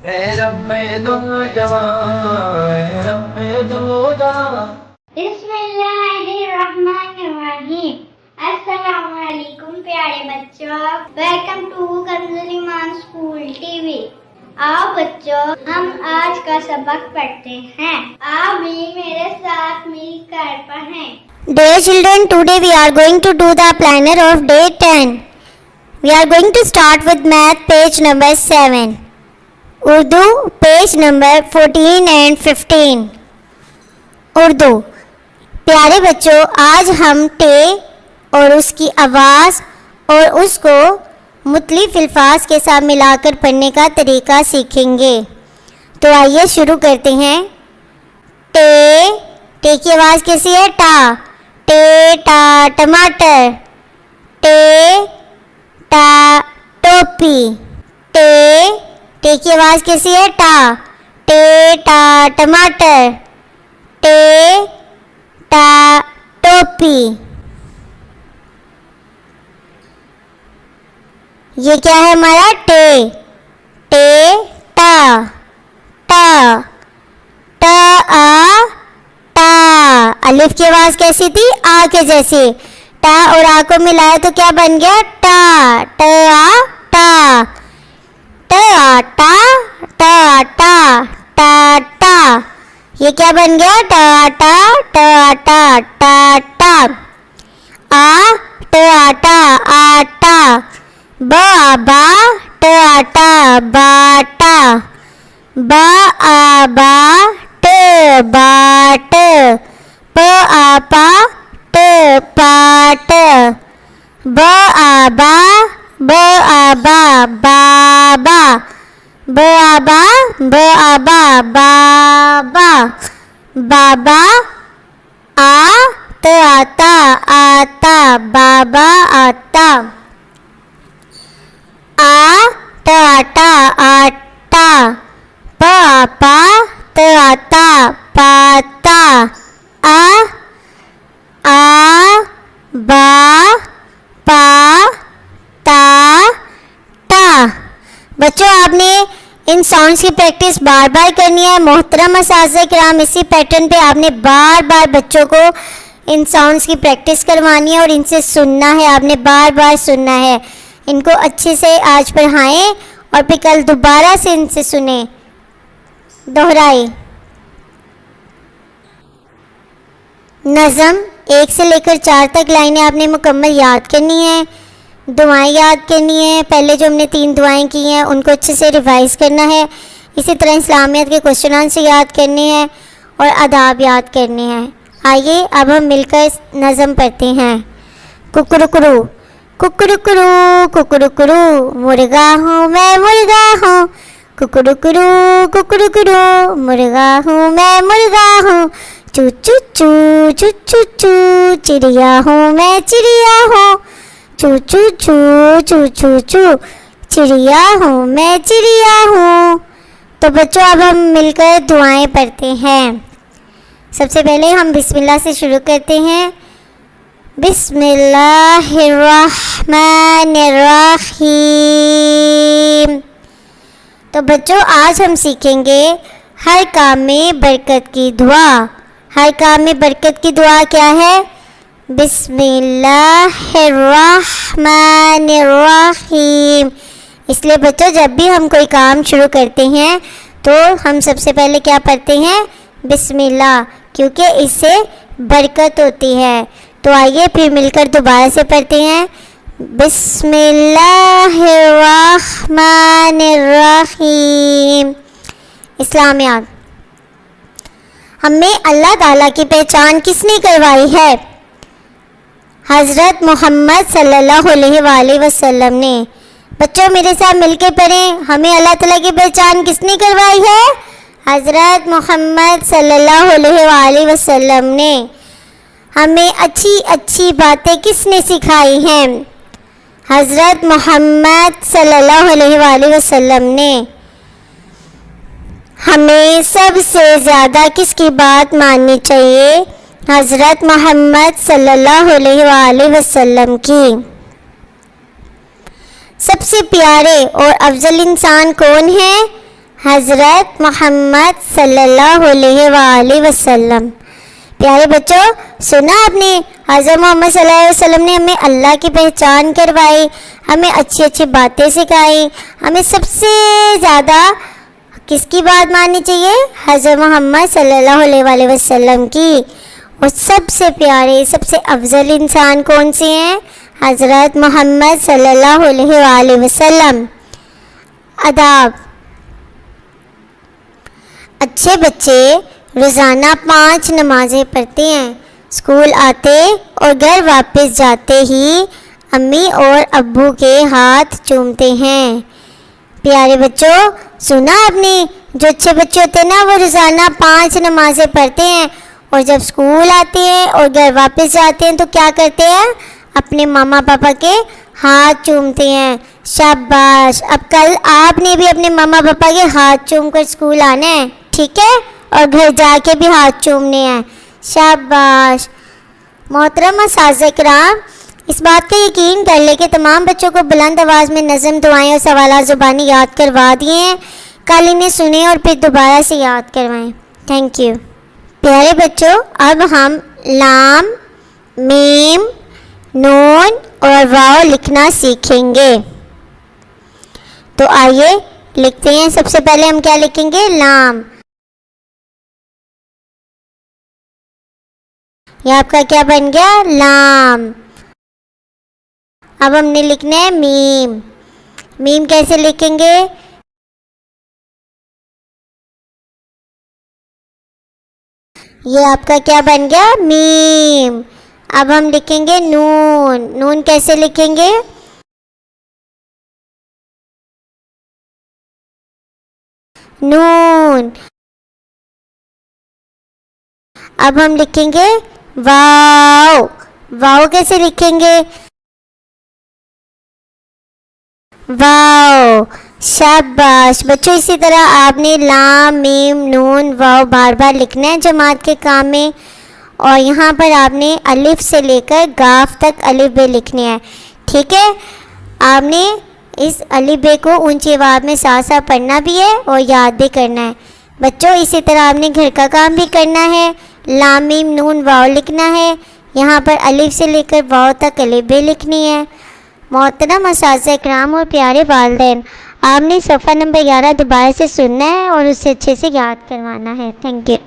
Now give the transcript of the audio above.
اے رب دو جوان، اے رب دو جوان۔ بسم اللہ الرحمن الرحیم۔ السلام علیکم پیارے بچوں، ویلکم ٹو کنز ایمان اسکول ٹی وی۔ آؤ بچوں، ہم آج کا سبق پڑھتے ہیں۔ آپ بھی میرے ساتھ مل کر پڑھیں۔ Dear children, today we are going to do the planner of day 10. We are going to start with math page number 7. Urdu page number 14 and 15. Urdu. پیارے بچوں، آج ہم ٹے اور اس کی آواز اور اس کو مختلف الفاظ کے ساتھ ملا کر پڑھنے کا طریقہ سیکھیں گے۔ تو آئیے شروع کرتے ہیں۔ ٹے، ٹے کی آواز کیسی ہے؟ ٹا، ٹے ٹا ٹماٹر، ٹے ٹا ٹوپی، ٹے، ٹے کی آواز کیسی ہے؟ ٹا، ٹے ٹا ٹماٹر، ٹے ٹا ٹوپی۔ یہ کیا ہے ہمارا؟ ٹے، ٹے ٹا، ٹا، ٹا آ ٹا۔ الف کی آواز کیسی تھی؟ آ کے جیسی۔ ٹا اور آ کو ملایا تو کیا بن گیا؟ ٹا، ٹا آ ٹا، ٹا آ ٹا، ٹا ٹا، ٹا ٹا۔ یہ کیا بن گیا؟ ٹا ٹا، ٹا ٹا، ٹا ٹا۔ آ ٹا ٹا، آٹا۔ با با، ٹا ٹا، باٹا۔ با آ با، ٹ باٹ۔ پ آ پا، ٹ پاٹ۔ ب آ با، ب آ با، بابا۔ ب آ با، ب آ با، بابا۔ بابا۔ آ ت آتا، آتا، بابا آتا۔ آ ٹ آٹا، آٹا۔ پ آ پا، ت آتا، پاتا۔ آ با پا تا ٹا۔ بچوں، آپ نے ان ساؤنڈس کی پریکٹس بار بار کرنی ہے۔ محترم اساتذہ کرام، اسی پیٹرن پہ آپ نے بار بار بچوں کو ان ساؤنڈس کی پریکٹس کروانی ہے اور ان سے سننا ہے۔ آپ نے بار بار سننا ہے۔ ان کو اچھے سے آج پڑھائیں اور پھر کل دوبارہ سے ان سے سنیں، دہرائیں۔ نظم 1 سے لے کر 4 تک لائنیں آپ نے مکمل یاد کرنی ہیں۔ دعائیں یاد کرنی ہیں۔ پہلے جو ہم نے 3 دعائیں کی ہیں ان کو اچھے سے ریوائز کرنا ہے۔ اسی طرح اسلامیات کے کوشچن آنسر یاد کرنے ہیں اور آداب یاد کرنے ہیں۔ آئیے اب ہم مل کر نظم پڑھتے ہیں۔ ککرکرو، ککرکرو، ککرکرو، مرغا ہوں میں، مرغا ہوں۔ ککرکرو، ککرکرو، مرغا ہوں میں، مرغا ہوں۔ چو چو چو، چو چو چو، چڑیا ہوں میں، چڑیا ہوں۔ چو چو چو، چو چو چو، چڑیا ہوں میں، چڑیا ہوں۔ تو بچوں، اب ہم مل کر دعائیں پڑھتے ہیں۔ سب سے پہلے ہم بسم اللہ سے شروع کرتے ہیں۔ بسم اللہ الرحمن الرحیم۔ تو بچوں، آج ہم سیکھیں گے ہر کام میں برکت کی دعا۔ ہر کام میں برکت کی دعا کیا ہے؟ بسم اللہ الرحمن الرحیم۔ اس لیے بچوں، جب بھی ہم کوئی کام شروع کرتے ہیں تو ہم سب سے پہلے کیا پڑھتے ہیں؟ بسم اللہ، کیونکہ اس سے برکت ہوتی ہے۔ تو آئیے پھر مل کر دوبارہ سے پڑھتے ہیں۔ بسم اللہ الرحمن الرحیم۔ اسلامیات۔ ہمیں اللہ تعالیٰ کی پہچان کس نے کروائی ہے؟ حضرت محمد صلی اللہ علیہ وآلہ وسلم نے۔ بچوں، میرے ساتھ مل کے پڑھیں۔ ہمیں اللہ تعالیٰ کی پہچان کس نے کروائی ہے؟ حضرت محمد صلی اللہ علیہ وآلہ وسلم نے۔ ہمیں اچھی اچھی باتیں کس نے سکھائی ہیں؟ حضرت محمد صلی اللہ علیہ وآلہ وسلم نے۔ ہمیں سب سے زیادہ کس کی بات ماننی چاہیے؟ حضرت محمد صلی اللہ علیہ وآلہ وسلم کی۔ سب سے پیارے اور افضل انسان کون ہیں؟ حضرت محمد صلی اللہ علیہ وآلہ وسلم۔ پیارے بچوں، سنا آپ نے حضرت محمد صلی اللہ علیہ وسلم نے ہمیں اللہ کی پہچان کروائی، ہمیں اچھی اچھی باتیں سکھائی۔ ہمیں سب سے زیادہ کس کی بات ماننی چاہیے؟ حضرت محمد صلی اللہ علیہ وآلہ وسلم کی۔ اور سب سے پیارے، سب سے افضل انسان کون سے ہیں؟ حضرت محمد صلی اللہ علیہ وآلہ وسلم۔ آداب۔ اچھے بچے روزانہ 5 نمازیں پڑھتے ہیں، اسکول آتے اور گھر واپس جاتے ہی امی اور ابو کے ہاتھ چومتے ہیں۔ پیارے بچوں، سنا آپ نے جو اچھے بچے ہوتے ہیں نا وہ روزانہ 5 نمازیں پڑھتے ہیں اور جب اسکول آتے ہیں اور گھر واپس جاتے ہیں تو کیا کرتے ہیں؟ اپنے ماما پاپا کے ہاتھ چومتے ہیں۔ شاباش، اب کل آپ نے بھی اپنے ماما پاپا کے ہاتھ چوم کر اسکول آنا ہے، ٹھیک ہے؟ اور گھر جا کے بھی ہاتھ چومنے ہیں۔ شاباش۔ محترم اساتذہ کرام، اس بات کا یقین کر لیں کہ تمام بچوں کو بلند آواز میں نظم، دعائیں اور سوالات زبانی یاد کروا دیے ہیں۔ کل انہیں سنیں اور پھر دوبارہ سے یاد کروائیں۔ Thank you. پیارے بچوں، اب ہم لام، میم، نون اور واو لکھنا سیکھیں گے۔ تو آئیے لکھتے ہیں۔ سب سے پہلے ہم کیا لکھیں گے؟ لام۔ یہ آپ کا کیا بن گیا؟ لام۔ اب ہم نے لکھنا ہے میم۔ میم کیسے لکھیں گے؟ یہ آپ کا کیا بن گیا؟ میم۔ اب ہم لکھیں گے نون۔ نون کیسے لکھیں گے؟ نون۔ اب ہم لکھیں گے واو۔ واو کیسے لکھیں گے؟ واو۔ شاباش بچوں، اسی طرح آپ نے لام، میم، نون، واو بار بار لکھنا ہے جماعت کے کام میں۔ اور یہاں پر آپ نے الف سے لے کر گاف تک الف بے لکھنے ہیں، ٹھیک ہے؟ آپ نے اس الف بے کو اونچی آواز میں ساتھ ساتھ پڑھنا بھی ہے اور یاد بھی کرنا ہے۔ بچوں، اسی طرح آپ نے گھر کا کام بھی کرنا ہے۔ لام، میم، نون، واو لکھنا ہے، یہاں پر الف سے لے کر واو تک الف بے لکھنی ہے۔ محترم اساتذہ کرام اور پیارے والدین، آپ نے صفحہ نمبر 11 دوبارہ سے سننا ہے اور اسے اچھے سے یاد کروانا ہے۔ Thank you.